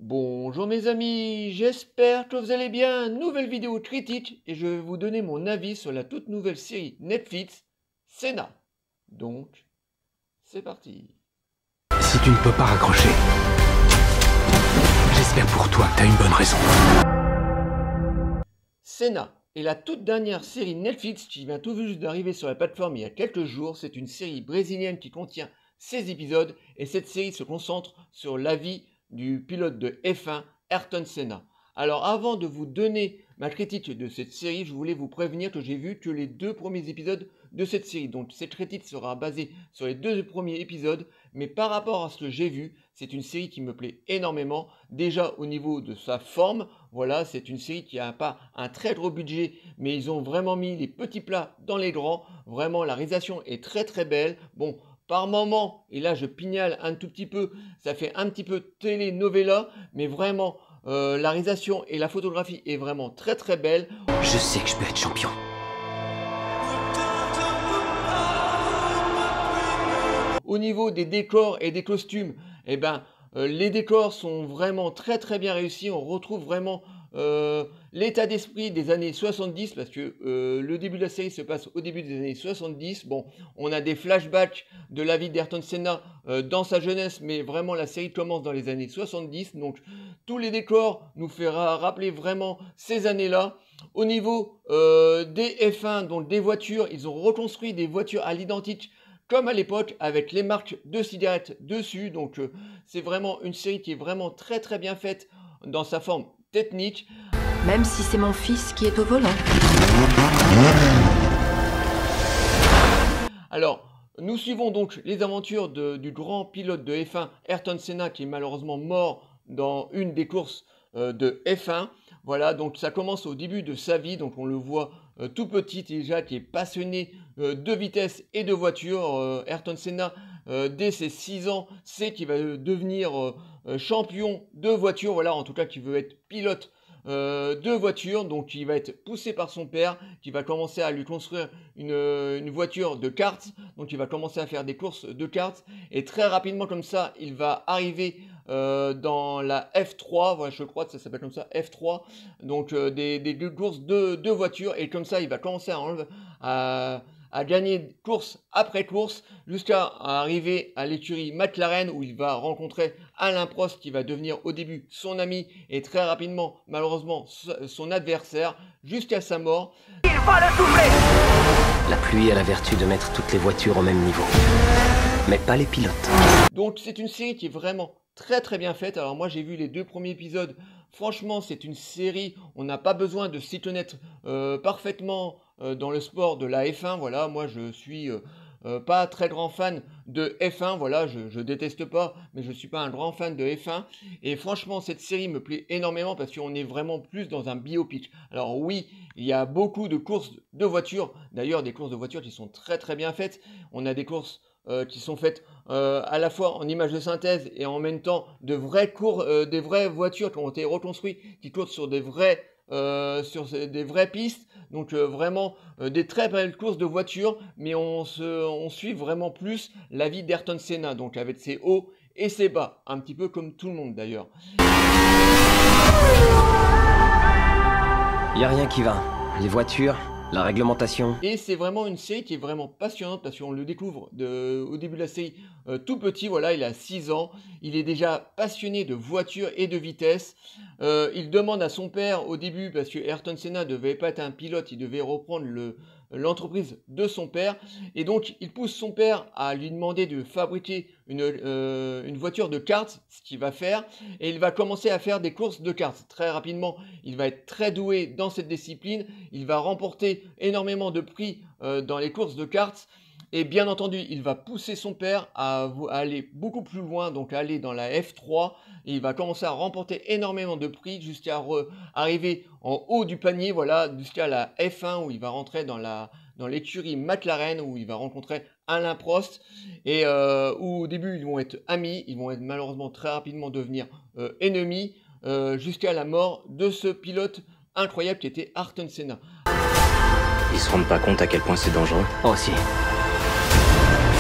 Bonjour mes amis, j'espère que vous allez bien. Nouvelle vidéo critique et je vais vous donner mon avis sur la toute nouvelle série Netflix, Senna. Donc, c'est parti. Si tu ne peux pas raccrocher, j'espère pour toi que t'as une bonne raison. Senna est la toute dernière série Netflix qui vient tout juste d'arriver sur la plateforme il y a quelques jours. C'est une série brésilienne qui contient 16 épisodes et cette série se concentre sur la vie du pilote de F1 Ayrton Senna. Alors avant de vous donner ma critique de cette série, je voulais vous prévenir que j'ai vu que les 2 premiers épisodes de cette série. Donc cette critique sera basée sur les 2 premiers épisodes, mais par rapport à ce que j'ai vu, c'est une série qui me plaît énormément. Déjà au niveau de sa forme, voilà, c'est une série qui n'a pas un très gros budget, mais ils ont vraiment mis les petits plats dans les grands. Vraiment, la réalisation est très très belle. Bon, par moment, et là je pignale un tout petit peu, ça fait un petit peu telenovela, mais vraiment la réalisation et la photographie est vraiment très très belle. Je sais que je peux être champion. Au niveau des décors et des costumes, eh ben, les décors sont vraiment très très bien réussis. On retrouve vraiment l'état d'esprit des années 70 parce que le début de la série se passe au début des années 70. Bon, on a des flashbacks de la vie d'Ayrton Senna dans sa jeunesse, mais vraiment la série commence dans les années 70. Donc tous les décors nous feront rappeler vraiment ces années-là. Au niveau des F1, donc des voitures, ils ont reconstruit des voitures à l'identique comme à l'époque avec les marques de cigarettes dessus. Donc c'est vraiment une série qui est vraiment très très bien faite dans sa forme technique. Même si c'est mon fils qui est au volant. Alors, nous suivons donc les aventures du grand pilote de F1, Ayrton Senna, qui est malheureusement mort dans une des courses de F1. Voilà, donc ça commence au début de sa vie, donc on le voit tout petit déjà, qui est passionné de vitesse et de voiture. Ayrton Senna, dès ses 6 ans, sait qu'il va devenir champion de voiture, voilà, en tout cas qui veut être pilote de voiture. Donc il va être poussé par son père qui va commencer à lui construire une voiture de kart. Donc il va commencer à faire des courses de kart et très rapidement comme ça il va arriver dans la F3, voilà, je crois que ça s'appelle comme ça, F3, donc des courses de voitures, et comme ça il va commencer à gagner course après course jusqu'à arriver à l'écurie McLaren où il va rencontrer Alain Prost qui va devenir au début son ami et très rapidement malheureusement son adversaire jusqu'à sa mort. Il va le doubler. La pluie a la vertu de mettre toutes les voitures au même niveau, mais pas les pilotes. Donc c'est une série qui est vraiment très très bien faite. Alors moi j'ai vu les 2 premiers épisodes. Franchement c'est une série, on n'a pas besoin de s'y connaître parfaitement dans le sport de la F1. Voilà, moi je suis pas très grand fan de F1, voilà, je déteste pas, mais je suis pas un grand fan de F1. Et franchement cette série me plaît énormément parce qu'on est vraiment plus dans un biopic. Alors oui, il y a beaucoup de courses de voitures, d'ailleurs des courses de voitures qui sont très très bien faites. On a des courses qui sont faites à la fois en images de synthèse et en même temps de vraies des vraies voitures qui ont été reconstruites, qui courent sur des vraies pistes. Donc vraiment des très belles courses de voitures, mais on suit vraiment plus la vie d'Ayrton Senna, donc avec ses hauts et ses bas, un petit peu comme tout le monde d'ailleurs. Y a rien qui va. Les voitures, la réglementation. Et c'est vraiment une série qui est vraiment passionnante parce qu'on le découvre au début de la série tout petit, voilà, il a 6 ans, il est déjà passionné de voiture et de vitesse. Il demande à son père au début, parce que Ayrton Senna ne devait pas être un pilote, il devait reprendre l'entreprise de son père, et donc il pousse son père à lui demander de fabriquer une voiture de kart, ce qu'il va faire, et il va commencer à faire des courses de kart. Très rapidement, il va être très doué dans cette discipline, il va remporter énormément de prix dans les courses de kart, et bien entendu, il va pousser son père à aller beaucoup plus loin, donc à aller dans la F3, et il va commencer à remporter énormément de prix jusqu'à arriver en haut du panier, voilà, jusqu'à la F1 où il va rentrer dans l'écurie McLaren où il va rencontrer Alain Prost, et où au début ils vont être amis, ils vont être malheureusement très rapidement devenir ennemis, jusqu'à la mort de ce pilote incroyable qui était Ayrton Senna. Ils se rendent pas compte à quel point c'est dangereux. Oh si.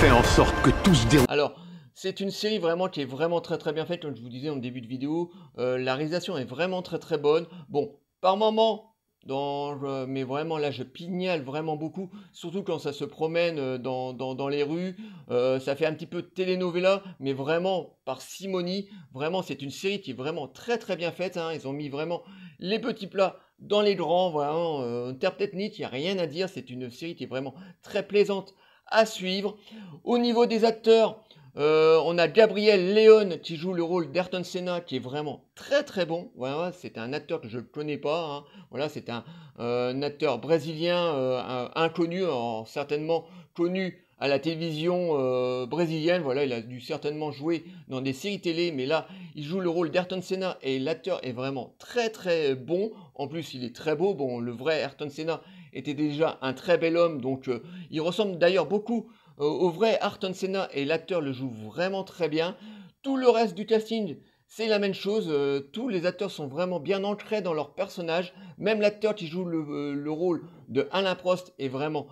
Fais en sorte que tout se déroule. Alors, c'est une série vraiment qui est vraiment très très bien faite, comme je vous disais en début de vidéo. La réalisation est vraiment très très bonne. Bon, par moments, mais vraiment là, je pignale vraiment beaucoup, surtout quand ça se promène dans les rues. Ça fait un petit peu de telenovela, mais vraiment par simonie. Vraiment, c'est une série qui est vraiment très très bien faite, hein. Ils ont mis vraiment les petits plats dans les grands. Vraiment, terre technique, il n'y a rien à dire. C'est une série qui est vraiment très plaisante à suivre. Au niveau des acteurs, on a Gabriel León qui joue le rôle d'Ayrton Senna, qui est vraiment très très bon. Voilà, c'est un acteur que je ne connais pas, hein. Voilà, c'est un acteur brésilien inconnu, certainement connu à la télévision brésilienne. Voilà, il a dû certainement jouer dans des séries télé, mais là, il joue le rôle d'Ayrton Senna et l'acteur est vraiment très très bon. En plus, il est très beau. Bon, le vrai Ayrton Senna était déjà un très bel homme, donc il ressemble d'ailleurs beaucoup au vrai Ayrton Senna et l'acteur le joue vraiment très bien. Tout le reste du casting, c'est la même chose. Tous les acteurs sont vraiment bien ancrés dans leur personnage. Même l'acteur qui joue le rôle de Alain Prost est vraiment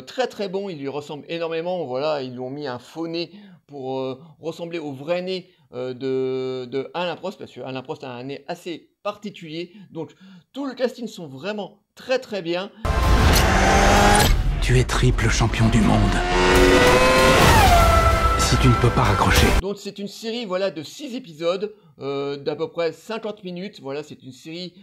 très très bon. Il lui ressemble énormément. Voilà, ils lui ont mis un faux nez pour ressembler au vrai nez de Alain Prost, parce que Alain Prost a un nez assez particulier. Donc tout le casting sont vraiment très très bien. Tu es triple champion du monde. Si tu ne peux pas raccrocher. Donc c'est une série, voilà, de 6 épisodes d'à peu près 50 minutes. Voilà, c'est une série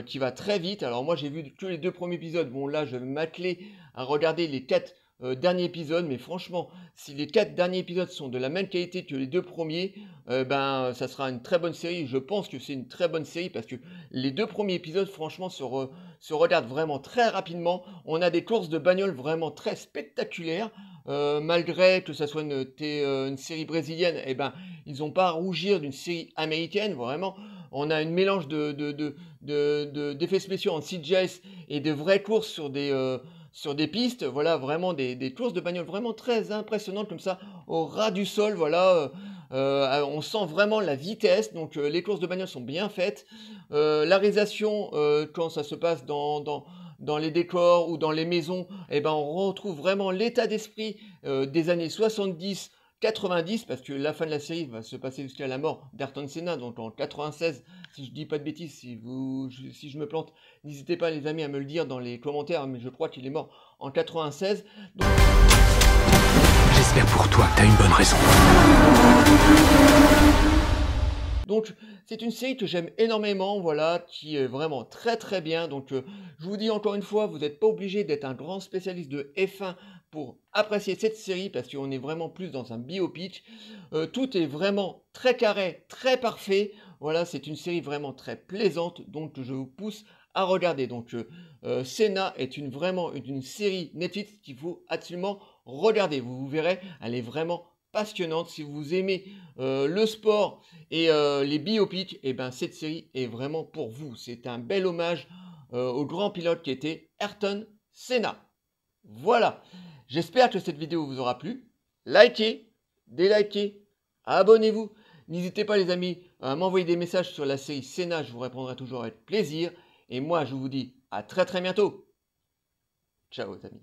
qui va très vite. Alors moi j'ai vu que les 2 premiers épisodes. Bon là je vais m'atteler à regarder les 4 derniers épisodes. Mais franchement, si les 4 derniers épisodes sont de la même qualité que les 2 premiers, ben ça sera une très bonne série. Je pense que c'est une très bonne série parce que les 2 premiers épisodes franchement se regardent vraiment très rapidement. On a des courses de bagnole vraiment très spectaculaires. Malgré que ça soit une série brésilienne, eh ben, ils n'ont pas à rougir d'une série américaine. Vraiment, on a un mélange d'effets spéciaux en CGI et de vraies courses sur des pistes. Voilà, vraiment des courses de bagnole vraiment très impressionnantes comme ça, au ras du sol. Voilà, on sent vraiment la vitesse. Donc les courses de bagnole sont bien faites. La réalisation, quand ça se passe dans les décors ou dans les maisons, eh ben, on retrouve vraiment l'état d'esprit des années 70, 90, parce que la fin de la série va se passer jusqu'à la mort d'Ayrton Senna, donc en 96, si je dis pas de bêtises, si je me plante, n'hésitez pas les amis à me le dire dans les commentaires, mais je crois qu'il est mort en 96. Donc... J'espère pour toi que tu as une bonne raison. Donc c'est une série que j'aime énormément, voilà, qui est vraiment très très bien. Donc je vous dis encore une fois, vous n'êtes pas obligé d'être un grand spécialiste de F1 pour apprécier cette série, parce qu'on est vraiment plus dans un biopic. Tout est vraiment très carré, très parfait. Voilà, c'est une série vraiment très plaisante, donc je vous pousse à regarder. Donc Senna est vraiment une série Netflix qu'il faut absolument regarder. Vous verrez, elle est vraiment passionnante. Si vous aimez le sport et les biopics, et ben cette série est vraiment pour vous. C'est un bel hommage au grand pilote qui était Ayrton Senna. Voilà, j'espère que cette vidéo vous aura plu. Likez, délikez, abonnez-vous. N'hésitez pas les amis à m'envoyer des messages sur la série Senna, je vous répondrai toujours avec plaisir. Et moi je vous dis à très très bientôt. Ciao les amis.